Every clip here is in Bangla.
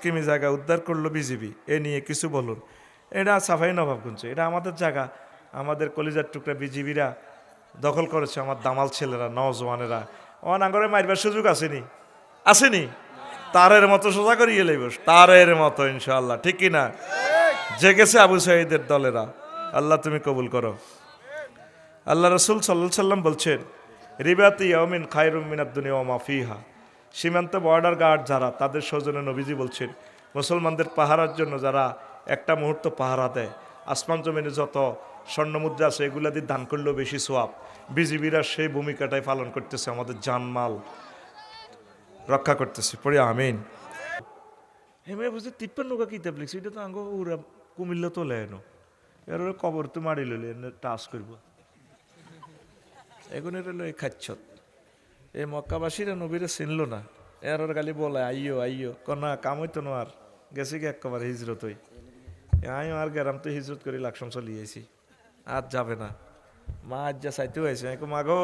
কিমি জায়গা উদ্ধার করলো বিজিবি, এ নিয়ে কিছু বলুন। এটা সাফাই নবাবগঞ্জ, এটা আমাদের জায়গা, আমাদের কলিজার টুকরা বিজিবিরা দখল করেছে, আমার দামাল ছেলেরা নওজওয়ানেরা। অনাগরে মারবার সুযোগ আসেনি, আসেনি? তারের মতো সোজা করিয়ে লইব, তারের মতো ইনশাআল্লাহ, ঠিক কিনা? জেগেছে আবু সাঈদের দলেরা। আল্লাহ তুমি কবুল করো। আল্লাহ রসুল সাল্লাল্লাহু সাল্লাম বলছেন, রিবাতি ইয়াউমিন খায়রুম মিনাদ দুনিয়া ওয়া মা ফিহা। সীমান্ত বর্ডার গার্ড যারা, তাদের সৌজন্যে নবীজি বলছেন, মুসলমানদের পাহারার জন্য যারা একটা মুহূর্ত পাহারা দেয়, আসমান জমিনে যত স্বর্ণমুদ্রা আছে এগুলা দিয়ে দান করলেও বেশি সোয়াব। বিজিবিরা সেই ভূমিকাটাই পালন করতেছে, আমাদের জানমাল রক্ষা করতেছে। পড়ি আমিন। হেমে বুঝে 53 কিতাব লিখছি, এটা তো আঙ্গ ওরা কুমিল্লা তো লেনো, এর কবর তো মারি লইলে টাচ করবো এখন। এটা হলো এই খাচ্ছত, এই মক্কাবাসীরা নবীরে চিনল না, এর খালি বলে আইয়ো আইয়ো, কনা কাম হইতো না আর, গেছে কি একবার হিজরত হই। আইও আর গেরাম তো হিজরত করি লাকসাম চলিয়েছি, আর যাবে না। মা আজ যা চাইতেও হয়েছে, মা গো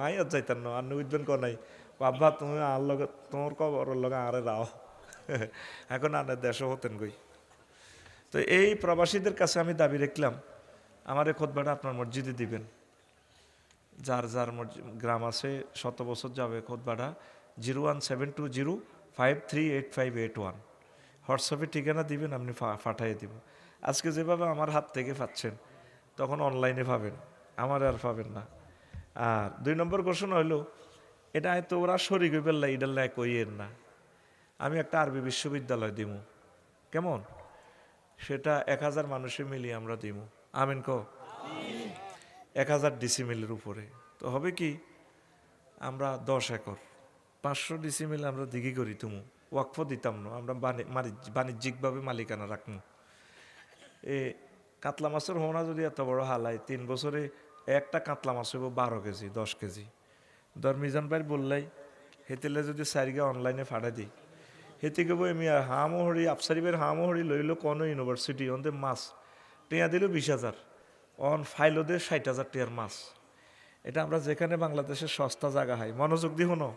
আই আর যাইতাম না, আর নুইবেন ক নাই বাবা, তুমি আর লগে তোমার কবরের লগে আরে রাও। এখন আনে দেশও হতেন গই। তো এই প্রবাসীদের কাছে আমি দাবি রাখলাম, আমার এই খুতবাটা আপনার মসজিদে দিবেন। যার যার গ্রাম আছে, 100 বছর যাবে খুতবাটা 01720538581। হোয়াটসঅ্যাপে ঠিকানা দিবেন, আপনি পাঠিয়ে দিব। আজকে যেভাবে আমার হাত থেকে পাচ্ছেন, তখন অনলাইনে পাবেন, আমার আর পাবেন না। আর 2 নম্বর ঘোষণা হইল, এটা হয়তো ওরা শরিক হইবেল্লা, ইডাল নাই কইয়ের না, আমি একটা আরবি বিশ্ববিদ্যালয় দিব। কেমন? সেটা 1000 মানুষে মিলিয়ে আমরা দিব। আমিন ক। 1000 ডিসিমিলের উপরে তো হবে কি, আমরা 10 একর 500 ডিসিমিল আমরা দিঘি করি, তুমু ওয়াকফ দিতাম না, আমরা বাণিজ্যিকভাবে মালিকানা রাখবো। এ কাতলা মাছের হোনা যদি এত বড় হালাই, 3 বছরে একটা কাতলা মাছ হইব 12 কেজি 10 কেজি। ধর মিজান ভাই বললাই, হেতেলে যদি সারিগা অনলাইনে ফাড়াই দিই, হেতে কেব এমি হামহরি আফসারিবের হামহরি লইল কোন ইউনিভার্সিটি অন্তে মাছ টেয়া দিল 20,000, অন ফাইল ওদের 60,000 টিয়ার মাছ। এটা আমরা যেখানে বাংলাদেশের সস্তা জায়গা হয়, মনোযোগ দি হনো,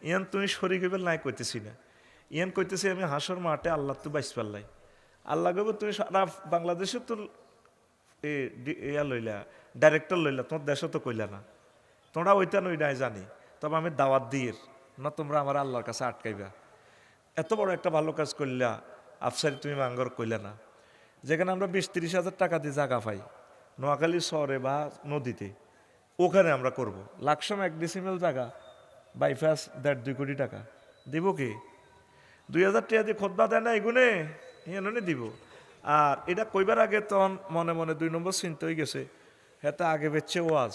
ইয়ান তুমি শরীর হইবেল নাই কইতেছি না, ইয়ান কইতেছি আমি হাসর মাঠে আল্লাহ তো বাইস পাল্লাই। আল্লাহ কইব তুমি সারা বাংলাদেশে তো ইয়া লইলা, ডাইরেক্টর লইলা, তোমার দেশে তো কইলা না, তোমরা ওইটা নই নাই জানি, তবে আমি দাওয়াত দিই না, তোমরা আমার আল্লাহর কাছে আটকাইবা। এত বড় একটা ভালো কাজ করলা, আফসারি তুমি মাঙ্গর কইলা না। যেখানে আমরা 20-30 হাজার টাকা দিয়ে জায়গা পাই, নোয়াখালী শহরে বা নদীতে, ওখানে আমরা করব। লাকসাম 1 ডিসিমেল জায়গা, বাইপাস 1.5-2 কোটি টাকা দিব কি? 2000 টাকা দিয়ে খোদবা দেয় না, এগুনে এনে দিব। আর এটা কইবার আগে তখন মনে মনে 2 নম্বর চিন্তা হয়ে গেছে, হেতে আগে বেচছে ওয়াজ,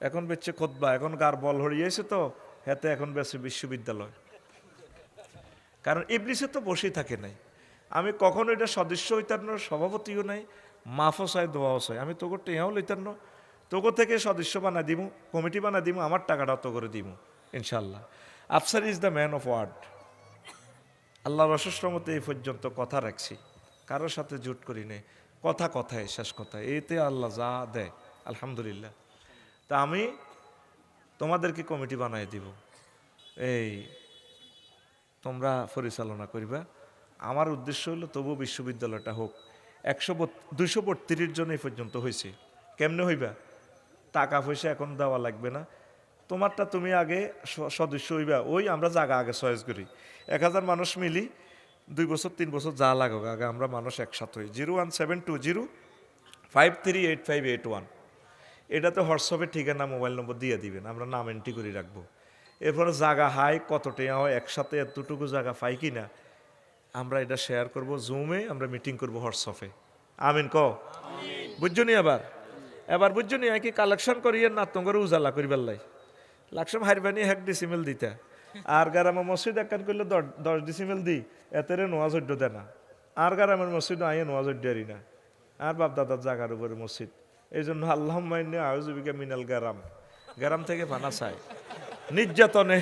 এখন বেচছে খোদবা, এখন গার বল হরিয়েছে, তো হেতে এখন বেচছে বিশ্ববিদ্যালয়। কারণ ইবলিসে তো বসেই থাকে নাই। আমি কখনো এটা সদস্য হইতার না, সভাপতিও নাই, মাফও চাই দোয়াও চাই, আমি তোকে টেয়াও লইতার না, তোকে থেকে সদস্য বানা দিব, কমিটি বানা দিব, আমার টাকাটাও তো করে দিব ইনশাল্লাহ। Afsar is the man of word. আল্লাহর অশেষ রহমতে এই পর্যন্ত কথা রাখছি, কারোর সাথে জুট করি নে, কথা কথায় শেষ কথা, এতে আল্লাহ যা দেয় আলহামদুলিল্লাহ। তা আমি তোমাদেরকে কমিটি বানাই দিব, এই তোমরা পরিচালনা করিবা। আমার উদ্দেশ্য হলো তবু বিশ্ববিদ্যালয়টা হোক। 232 জন এই পর্যন্ত হয়েছে। কেমনে হইবা? টাকা পয়সা এখন দেওয়া লাগবে না, তোমারটা তুমি আগে সদস্য হইবা, ওই আমরা জায়গা আগে চয়েস করি, 1000 মানুষ মিলি 2 বছর 3 বছর যা লাগুক, আগে আমরা মানুষ একসাথে হই। 01720538581, এটাতে হোয়াটসঅ্যাপে ঠিকানা মোবাইল নম্বর দিয়ে দিবেন, আমরা নাম এন্ট্রি করে রাখবো। এরপরে জায়গা হাই কত টাকা হয়, একসাথে এতটুকু জায়গা পাই কি না, আমরা এটা শেয়ার করব জুমে, আমরা মিটিং করব হোয়াটসঅ্যাপে। আমিন ক। বুঝছো নি? এবার বুঝছো নি, কি কালেকশন করিয়ে না তোমার উজালা করিবার লাই লাকসাম হারবানি 1 ডিসিমেল দিতা, আর গারামা মসজিদ একখান করলে 10 ডিসিমেল দি, এতেরে নোয়াজ অড্য দেয় না, আর গারামের মসজিদ আইয়ে নোয়াজ অড্ডারি না, আর বাপ দাদার জাগার উপরে মসজিদ। এই জন্য আল্লাহ মাইনে আউযুবিকা মিনাল গারাম, গারাম থেকে পানা চায় নির্যাতনে।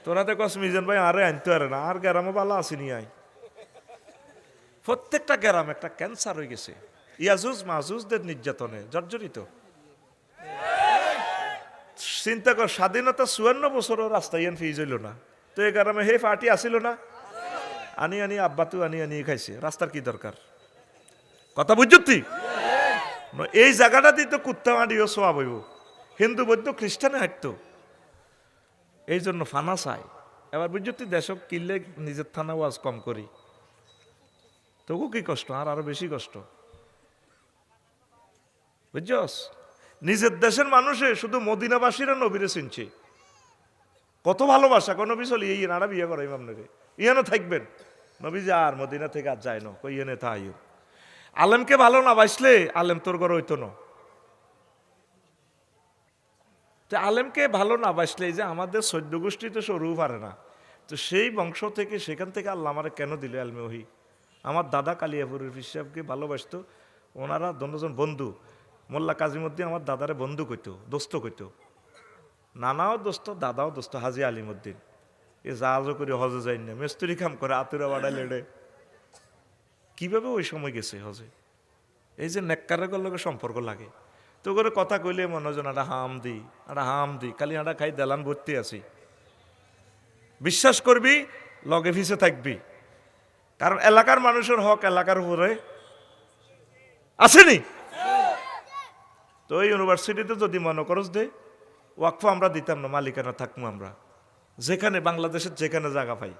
তোরা তো কস মিজান ভাই আরে আনতে পারে না, আর গ্রামও ভালো আসেনি। আই প্রত্যেকটা গ্রাম একটা ক্যান্সার হয়ে গেছে ইয়াজুজ মাহুজদের নির্যাতনে জর্জরিত। চিন্তা কর, স্বাধীনতা 54 বছরও রাস্তা ইয়ান ফিজ হইল না, তো এই গ্রামে হে পার্টি আসিল না, আনি আনি আব্বা তো আনি আনি খাইছে, রাস্তার কি দরকার? কথা বুঝছি? এই জায়গাটা দিয়ে তো কুত্তা মাটিও সোয়াব হইব। হিন্দু বৌদ্ধ খ্রিস্টানে হাঁটতো, এই জন্য ফানা চাই। এবার বুঝছি দেশক কিনলে নিজের থানা ওয়াজ কম করি, তবু কি কষ্ট, আর আরো বেশি কষ্ট। বুঝছস? নিজের দেশের মানুষে শুধু মদিনাবাসীরা নবীরে চিনছে, কত ভালোবাসা। কোন নবী চলি এই নাড়া বিয়ে করে ইমাম নবী ইয়ানো থাকবেন, নবী যে আর মদিনা থেকে আর যায় না, কই এনে তাইও। আলেমকে ভালো না বাসলে আলেম তোর ঘর হইতো না। তো আলেমকে ভালো না বাসলে, এই যে আমাদের সৈদ্য গোষ্ঠী তো সরু পারে না, তো সেই বংশ থেকে সেখান থেকে আল্লাহ আমার কেন দিল আলমে ওহি। আমার দাদা কালিয়াপুরের পীর সাহেবকে ভালোবাসতো, ওনারা দুজন বন্ধু। মোল্লা কাজীমুদ্দিন আমার দাদারে বন্ধু কইতো, দোস্ত কইতো, নানাও দোস্ত দাদাও দোস্ত। হাজি আলিমুদ্দিন এ জাহাজও করে হজে যাই না, মেস্তুরি কাম করে, আতুরা বাড়া লেড়ে। কিভাবে ওই সময় গেছে হজে? এই যে নেককারের লগে সম্পর্ক লাগে, তো করে কথা কইলে মনে হয় একটা হাম দি খালি আটা খাই দেলান ভর্তি আছি। বিশ্বাস করবি লগে ফিসে থাকবি, কারণ এলাকার মানুষের হক এলাকার উপরে আসেনি। তো এই ইউনিভার্সিটিতে যদি মনে করস দে ওয়াকফা আমরা দিতাম না, মালিকানা থাকবো আমরা, যেখানে বাংলাদেশের যেখানে জায়গা পাই।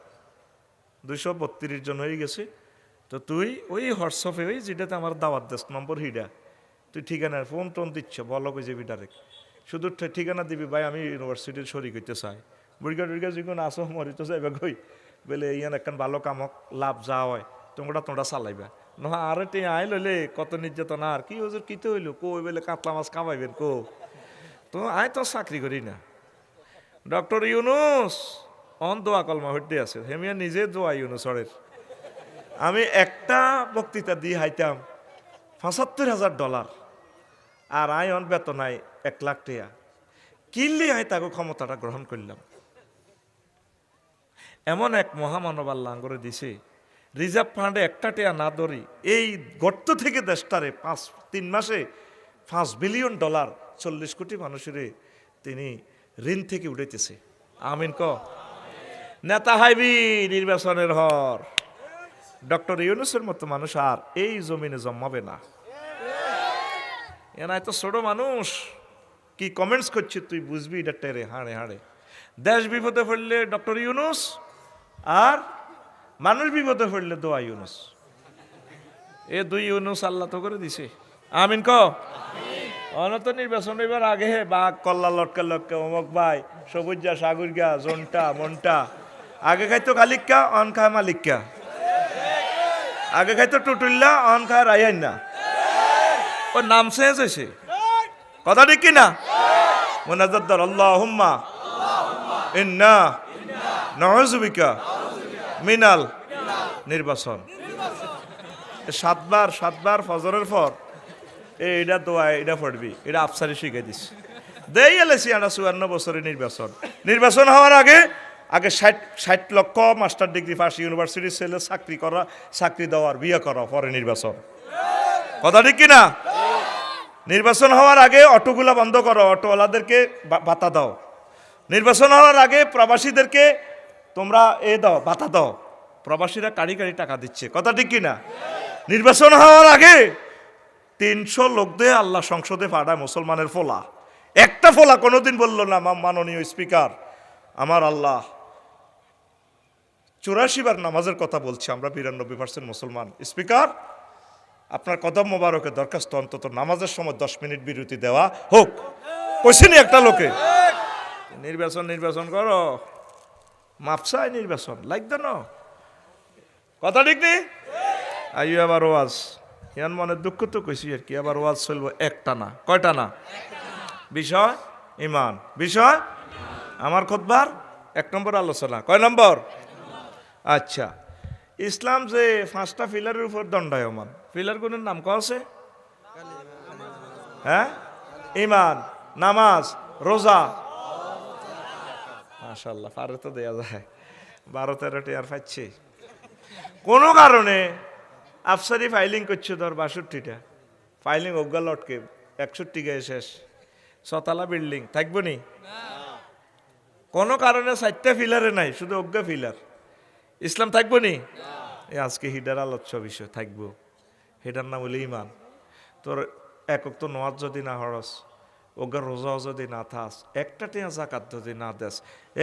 232 জন হয়ে গেছে। তো তুই ওই হোয়াটসঅ্যাপে ওই যেটাতে আমার দাওয়াত দেশ নম্বর হিডা, তুই ঠিকানা ফোন টোন দিচ্ছ, বলো কই যাবি ডাইরেক্ট, শুধু ঠিকানা দিবি, ভাই আমি ইউনিভার্সিটির শরিক হইতে চাই, বুড়িগা টুড়িগা যখন আসো মরি তো যাইবা কই বলে ইয়ান একখান ভালো কামক লাভ যা হয় তোমরা চালাইবা। নহয় আরে তে আই লইলে কত নির্যাতন, আর কি হুজুর কিতে হইলো কই বলে কাতলা মাছ কামাইবেন কো, তো আয় তো চাকরি করি না। ডক্টর ইউনুস অন দোয়া কলমা হইতে আছে, হেমিয়া নিজে দোয়া ইউনুসরের। আমি একটা বক্তৃতা দিয়ে হাইতাম $75,000, আর আয় অন বেতন আয় 1 লাখ টাকা। কিনলে আয় তাকে ক্ষমতাটা গ্রহণ করলাম। এমন এক মহামানব আল্লাহ করে দিছে, রিজার্ভ ফান্ডে একটা টেয়া না ধরি এই গর্ত থেকে দেশটারে 3 মাসে $5 বিলিয়ন, 40 কোটি মানুষের তিনি ঋণ থেকে উঠাইতেছে। আমিন ক। নেতা হাইবি নির্বাচনের হর, ডক্টর ইউনুসের মতো মানুষ আর এই জমিনে জন্মাবে না। এনায় তো ছোট মানুষ, কি কমেন্টস করছে তুই বুঝবি এটা টেরে হাড়ে হাড়ে। দেশ বিপদে পড়লে ডক্টর ইউনুস, আর মানুষ বিপদে পড়লে দোয়া ইউনুস। এ 2 ইউনুস আল্লাহ তো করে দিছে। আমিন ক। অনত নির্বাচন এবার আগে বাঘ কল্লা লটকা লটকা অমক ভাই সবুজা সাগরগা জন্টা মনটা আগে খাইতো কালিকা অন খায় মালিকা, আগে খাইতো টুটুল্লা অন খায় রায়ান না, ওর নাম চেঞ্জ হয়েছে। কথা ঠিক কিনা? মুনাজাত দর আল্লাহুম্মা ইন্না নাউযু বিকা মিনাল নির্বাচন। 7বার ফজরের পর এইটা দোয়া এটা পড়বি, এটা আফসারি শিখে দিস। দেই এলেছি আমরা 54 বছরের নির্বাচন হওয়ার আগে 60 লক্ষ মাস্টার ডিগ্রি পাস ইউনিভার্সিটির ছেলে চাকরি দেওয়ার বিয়ে করা, পরে নির্বাচন। কথা ঠিক কিনা? নির্বাচন হওয়ার আগে অটোগুলা বন্ধ করো, অটোওয়ালাদেরকে ভাতা দাও। নির্বাচন হওয়ার আগে প্রবাসীদেরকে তোমরা দাও, ভাতা দাও। প্রবাসীরা কাড়ি টাকা দিচ্ছে। কথা ঠিক কিনা? নির্বাচন হওয়ার আগে 300 লোক দিয়ে আল্লাহ সংসদে পাঠায় মুসলমানের ফোলা। একটা ফোলা কোনোদিন বললো না মাননীয় স্পিকার আমার আল্লাহ 84 বার নামাজের কথা বলছি, আমরা 92% মুসলমান, স্পিকার আপনার কদম মোবারকের দরখাস্ত অন্তত নামাজের সময় 10 মিনিট বিরতি দেওয়া হোক। কইছেনি একটা লোকে? নির্বাচন করো, মাপসায় নির্বাচন লাগবে না। কথা ঠিক নেই? আইও আবার ওয়াজ, ইয়ান মনে দুঃখ তো কইছি আর কি, আবার ওয়াজ চলবো একটা না, কয়টা না? বিষয় ইমান, বিষয় আমার খুতবার 1 নম্বর আলোচনা। কয় নম্বর? আচ্ছা, ইসলাম যে 5টা পিলারের উপর দণ্ডায়মান, পিলারগুলোর নাম কয়া আছে? হ্যাঁ, ইমান, নামাজ, রোজা। মাশাআল্লাহ, পারে তো দেয়া যায়। 12-13টি আর পাচ্ছি। কোনো কারণে আফসারি ফাইলিং করছে ধর 62টা, ফাইলিং অজ্ঞা লটকে 61 গায়ে শেষ, 6তলা বিল্ডিং থাকবো নি? কোনো কারণে 4টা ফিলারে নাই, শুধু অজ্ঞা ফিলার। ইসলাম থাকবো নি? আজকে হিডার আলোচ্য বিষয় থাকবো, হেটার নাম হইলে ইমান। তোর একক তো নোয়াজ যদি না হরস, ওগার রোজাও যদি না থাস, একটা টিয়া জাকাত যদি না দেস,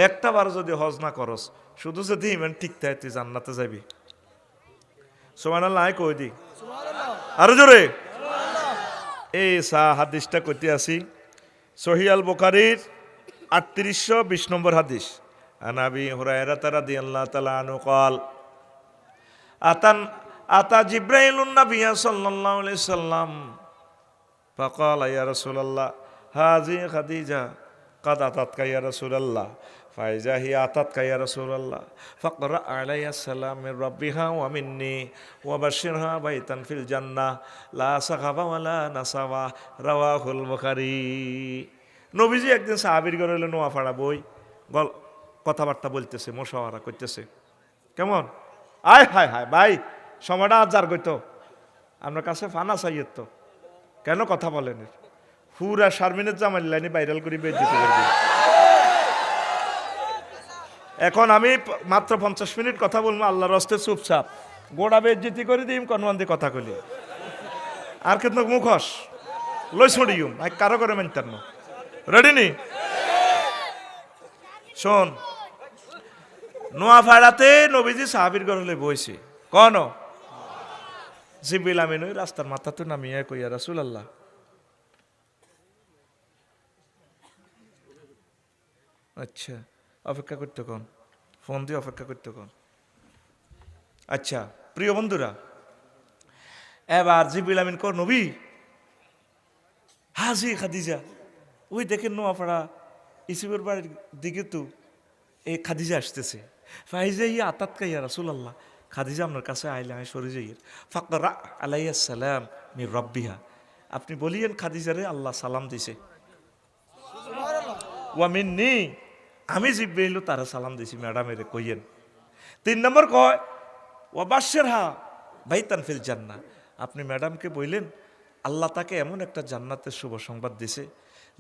একটা বার যদি হজ না করস, শুধু যদি ইমান ঠিক থাকে তুই জান্নাতে যাবি। সুবহানাল্লাহ কই দি আরো জোরে। এই হাদিসটা কইতে আসি সহিহ আল বুখারীর 3820 নম্বর হাদিস। আনাবি হুরায়রা রাদিয়াল্লাহু তাআলা আনহু قال আতা জিব্রাইলুন নাবিয়্যা সাল্লাল্লাহু আলাইহি সাল্লাম ফাকাল ইয়া রাসূলুল্লাহ হাযি খাদিজা قد أتتك يا رسول الله فإذا هي أتتك يا رسول الله فاقرأ عليها السلام من ربها ومني وبشرها بيتا في الجنة لا سخف ولا نصب رواه البخاري। নবীজি একদিন সাহাবীর ঘরে এলো, নোয়াপাড়া বই কথাবার্তা বলতেছে, মোশাওয়ারা করতেছে। কেমন আয় হায় হায় ভাই, সময়টা আজার গইতো আপনার কাছে ফানা চাইয়ের তো কেন কথা বলেন? পুরা শারমিনের জামাই লাইনে ভাইরাল করি বেজ্জতি করবি। এখন আমি মাত্র 50 মিনিট কথা বলবো, আল্লাহর রাস্তে চুপচাপ গোড়া বেজ্জতি করে দিম, কনবান্দি কথা কলি আর কিন্তু মুখস লই ছড়িউম আই কারো করে মানতার না। রেডি নি? শোন, নোয়াপাড়াতে নবীজি সাহাবীর ঘরে বইছে, কোন জিবরিল আমিন ওই রাস্তার মাথা তো নামিয়ে কই ইয়া রাসূলুল্লাহ, আচ্ছা অপেক্ষা করতে কোন, ফোন দিয়ে অপেক্ষা করতে কোন। আচ্ছা প্রিয় বন্ধুরা, এবার জিবরিল আমিন কর নবী হাজি খাদিজা, ওই দেখেন নোয়াপাড়া ইসুবের বাড়ির দিকে তো এই খাদিজা আসতেছে। ফাইজা ইয়া আতাতকা ইয়া রাসূলুল্লাহ, খাদিজা আপনার কাছে আইলে আমি সরে যাই। ফাকরা আলাইয়া সালাম মির রব্বিহা, আপনি বলিয়েন খাদিজারে আল্লাহ সালাম দিছে। ওয়া মিন্নি, আমি জিব্রাইল তারা সালাম দিছি ম্যাডামের কইয়েন। 3 নম্বর কয় ওয়া বাশশিরহা বাইতান ফিল জান্নাহ, আপনি ম্যাডামকে বললেন আল্লাহ তাকে এমন একটা জান্নাতের শুভ সংবাদ দিছে,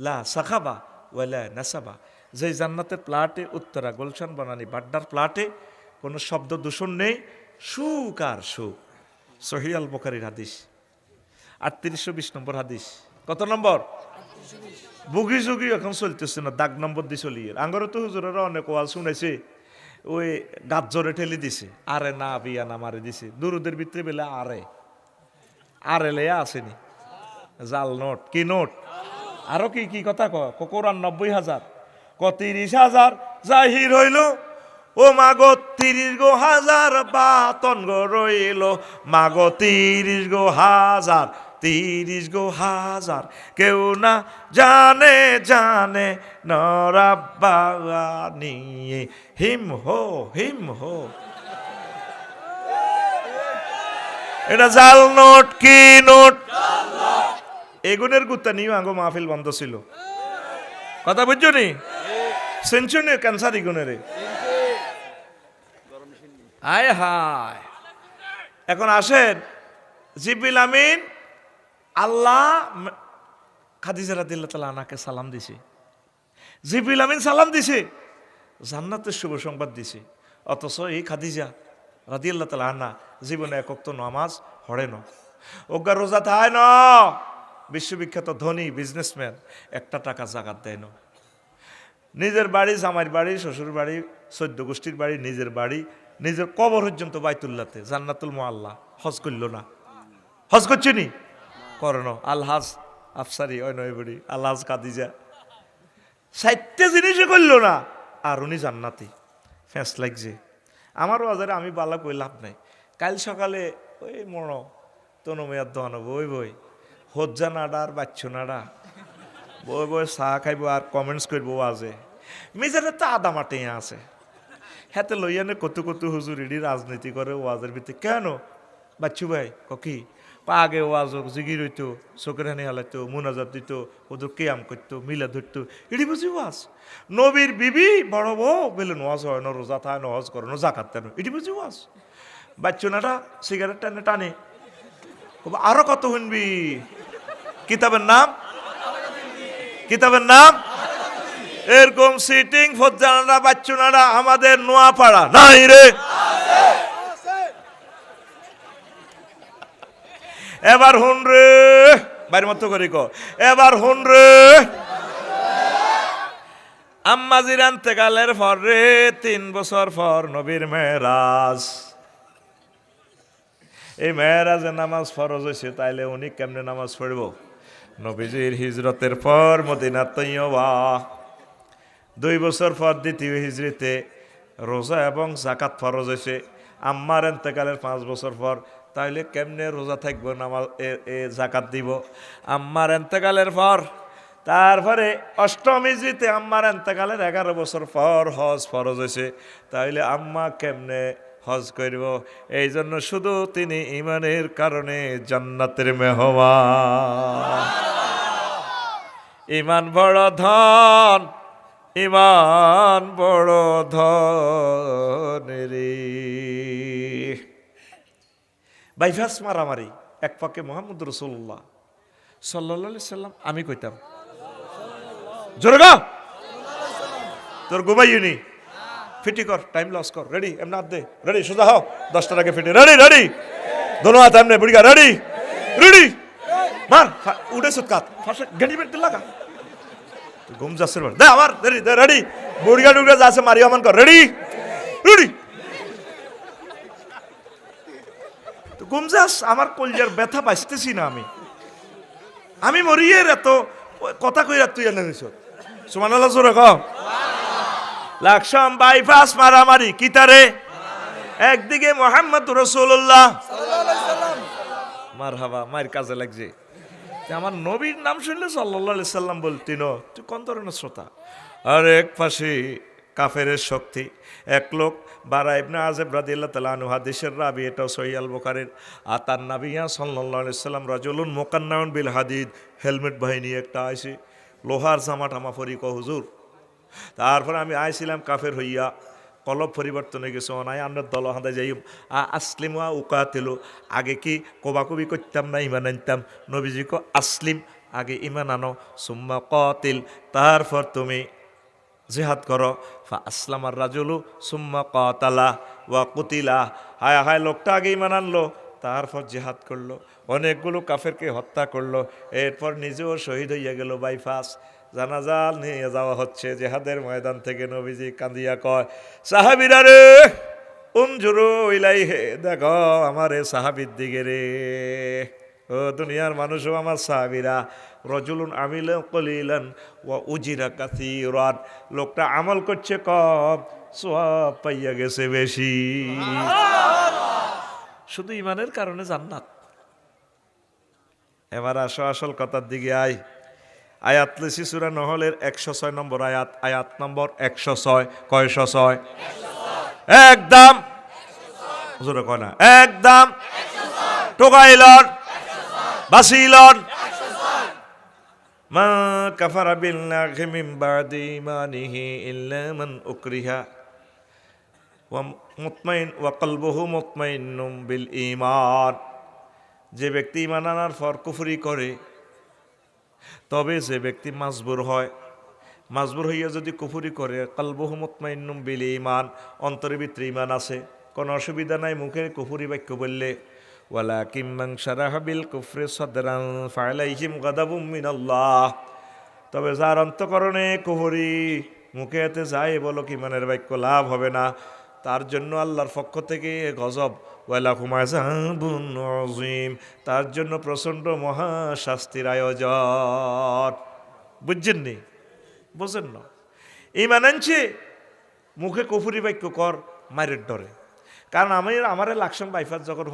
লা সাখাবা ওয়ালা নাসাবা, যে জান্নাতের প্লাটে উত্তরা গুলশান বানানি বাড্ডার প্লাটে কোনো শব্দ দূষণ নেই, সুখ আর সুখ। সহিহ আল বুখারীর হাদিস 3820 নম্বর হাদিস। কত নম্বর? বুগি জুগি এখন চলতেছে না, দাগ নম্বর দিয়ে চলিয়ে। আঙ্গরে তো হুজুরেরা অনেক ওয়াজ শুনেছে, ওই গাছ জোরে ঠেলে দিছে, আরে না বিয়া না মারে দিছে, দুরুদের ভিতরে বেলা আরে লেয়া আসেনি, জাল নোট, কি নোট, আরো কি কি কথা কোরআন 90,000 30,000 জাহির হইল, ও মাগো 30 গো হাজার বাতন গো রইল, মাগো 30 গো হাজার 30 গো হাজার, কেউ না জানে জানে নরাব্বানি হিম হো হিম হো। এটা জাল নোট, কি নোট, এগুনের গুত্তা নিও আঙ্গো মাহফিল বন্ধ ছিল, কথা বুঝছো নি? সেঞ্চুরি ক্যান্সার ইগুনের আয় হায়। এখন আসেন, জিবরিল আমিন আল্লাহ খাদিজা রাদিয়াল্লাহু তাআলা আনহাকে সালাম দিছে, জিবরিল আমিন সালাম দিছে, জান্নাতের শুভ সংবাদ দিছে। অথচ এই খাদিজা রাদিয়াল্লাহু তাআলা আনহা জীবনে এক ওয়াক্ত নামাজ পড়ে না, ওগা রোজা থায় না, বিশ্ববিখ্যাত ধনী বিজনেসম্যান, একটা টাকা জাকাত দেয় না। নিজের বাড়ি, জামাইয়ের বাড়ি, শ্বশুর বাড়ি, 14 গোষ্ঠীর বাড়ি, নিজের বাড়ি, নিজের কবর পর্যন্ত বাইতুল্লাহতে জান্নাতুল মুআল্লা হজ করল না। হজ করছে নি? করনো। আলহাজ আফসারি ওই নয় বড়ি আলহাজ খাদিজা 60টা জিনিসই করল না, আর উনি জান্নাতি। ফ্যাঁস লাগছে আমারও বাজারে, আমি বালা কই লাভ নাই। কাল সকালে ওই মনো তনু মেয়ার দোয়ানো বই বই হজ্জা নাডা আর বাচ্চু নাডা বই বই চা খাইব আর কমেন্টস করবো আজে মিজারে তো আদা মাটে আছে, হাতে লইয়ানে কত কত হুজুর ইডি রাজনীতি করে ওয়াজের ভিতরে। কেন বাচ্চু ভাই কি আগে ওয়াজ জিগির হইতো, চোখের হানি হালাইতো, মুনাজাত দিত, ওদের কেয়াম করতো, মিলা ধরতো, এটি বুঝি ওয়াজ। নবীর বিবি বড় বউ বলে ওয়াজ হয় না, রোজা থায় না, হজ করে না, জাকাত দেয় না, এটি বুঝি ওয়াজ। বাচ্চু নাটা সিগারেট টানে টানে, আরো কত শুনবি। কিতাবের নাম, কিতাবের নাম এরকম সিটিং ফজ্জানারা বাচ্চুনারা আমাদের নোয়াপাড়া নাই রে। এবার হুন রে, বাইরের মতো করি কো, এবার হুন রে। আম্মাজির ইন্তেকালের পর রে 3 বছর পর নবীর মেরাজ। এই মেরাজে নামাজ ফরজ হয়েছে, তাইলে উনি কেমনে নামাজ পড়ব? নবীজির হিজরতের পর মদিনা তৈয়বা 2 বছর পর দ্বিতীয় হিজরিতে রোজা এবং জাকাত ফরজ হয়েছে। আম্মার ইন্তেকালের 5 বছর পর, তাইলে কেমনে রোজা থাকবো, নামাজ জাকাত দিব? আম্মার ইন্তেকালের পর, তারপরে 8ম হিজরিতে আম্মার ইন্তেকালের 11 বছর পর হজ ফরজ হয়েছে, তাইলে আম্মা কেমনে হজ করব? এই জন্য শুধু তিনি ইমানের কারণে জান্নাতের মেহমান। ইমান বড় ধন, ইমান বড় ধন রে। বাইফাস মারামারি, এক পাকে মোহাম্মদ রাসূলুল্লাহ সাল্লাল্লাহু আলাইহি সাল্লাম, আমি কইতাম জোরে গো, তোর ঘুমাইনি, ফিটি কর, টাইম লস কর, রেডি এমনি হাত দে, রেডি সোজা হও, 10টার আগে ফিটি, রেডি রেডি, দোনো হাত এমনি বুড়িগা, রেডি রেডি, মার উঠে সুৎকাত ফাঁসে গাড়ি বেরতে লাগা, ঘুম যাচ্ছে দে আমার, রেডি দে, রেডি, বুড়িগা ডুড়িগা যাচ্ছে, মারি আমান কর, রেডি রেডি। তো ঘুম যাস, আমার কলজার ব্যথা বাঁচতেছি না, আমি মরিয়ে এত কথা কইরা তুই এনে নিছ, সুবহানাল্লাহ জোরে কও। লাকসাম বাইপাস মারামারি কিতারে, একদিকে মোহাম্মদ রাসূলুল্লাহ মারহাবা, মায়ের কাজে লাগছে, আমার নবীর নাম শুনলে সাল্লাল্লাহু আলাইহি সাল্লাম বলতিন, তুই কোন ধরনের শ্রোতা। আর এক পাশে কাফেরের শক্তি, এক লোক বারা ইবনে আযিব রাদিয়াল্লাহু তাআলা আনহু, হাদিসের রাবি, এটাও সহিহ আল বুখারীর। আতান নাবিয়্যা সাল্লাল্লাহু আলাইহি সাল্লাম রাজুলুন মুকান্নাউন বিল হাদিদ, হেলমেট বাহিনী একটা আইছে, লোহার জামা টামা পরি, ক হুজুর। তারপরে আমি আইছিলাম কাফের হইয়া, কলব পরিবর্তন হয়ে গেছে, অনাই আমরা দল হাঁদা যাই আসলিম উকাতিলু, আগে কি কবাকবি করতাম না, ইমান আনতাম। নবীজি কো আসলিম, আগে ইমান আনো, সুম্মা কাতিল, তারপর তুমি জিহাদ করো। ফা আসলামার রাজুলু সুম্মা কাতালা ওয়া কুতিলা, হায় হায়, লোকটা আগে ইমান আনলো, তারপর জিহাদ করলো, অনেকগুলো কাফেরকে হত্যা করলো, এরপর নিজেও শহীদ হইয়া গেল। বাইফাস জানাজা নিয়ে যাওয়া হচ্ছে জেহাদের ময়দান থেকে, নবীজি কাঁদিয়া কয়, সাহাবীরা রে উনজুরু ইলাইহি, দেখো আমার এ সাহাবীর দিকে রে, ও দুনিয়ার মানুষও আমার সাহাবীরা। রজুলুন আমিলা কলিলান ওয়া উজিরা কাসীরান, লোকটা আমল করছে কম, সওয়াব পাইয়া গেছে বেশি। শুধু ইমানের কারণে জান্নাত। এবার আসো আসল কথার দিকে আয়। আয়াত লিসি সূরা নহলের 106 নম্বর আয়াত, আয়াত নম্বর 106। কয়শো? একদম জোরে কয় না, একদম টোকাইলন বাসিলন। মা কাফারা বিল্লাহি মিন বাদি ঈমানিহি ইল্লা মান উকরিহা ওয়া মুতমাইন ওয়া কলবুহু মুতমাইন্নুম বিল ঈমান। যে ব্যক্তি ঈমান আনার পর কুফরি করে, তবে যে ব্যক্তি মাজবুর হয়, মাজবুর হইয়া যদি কুফরি করে, কলবুহু মুতমাইন্নুম বিল ঈমান, অন্তরের ভিতরে ঈমান আছে, কোনো অসুবিধা নাই মুখে কুফরি বাক্য বললে। ওয়ালাকিন মান শারাহা বিল কুফরি সাদরান ফালাইহিম গাদাবুম মিনাল্লাহ, তবে যার অন্তঃকরণে কুফরি, মুখে এতে যায় বলো কি ঈমানের বাক্য, লাভ হবে না, তার জন্য আল্লাহর পক্ষ থেকে গজব, ওয়ালাহুম আযাবুন আযীম, তার জন্য প্রচণ্ড মহা শাস্তির আয়োজন। বুঝছেন নি? বোঝেন না? ঈমান আনছে, মুখে কুফরি বাক্য কর, মায়ের ডরে। কারণ আমার লাকসাম বাইফাস যখন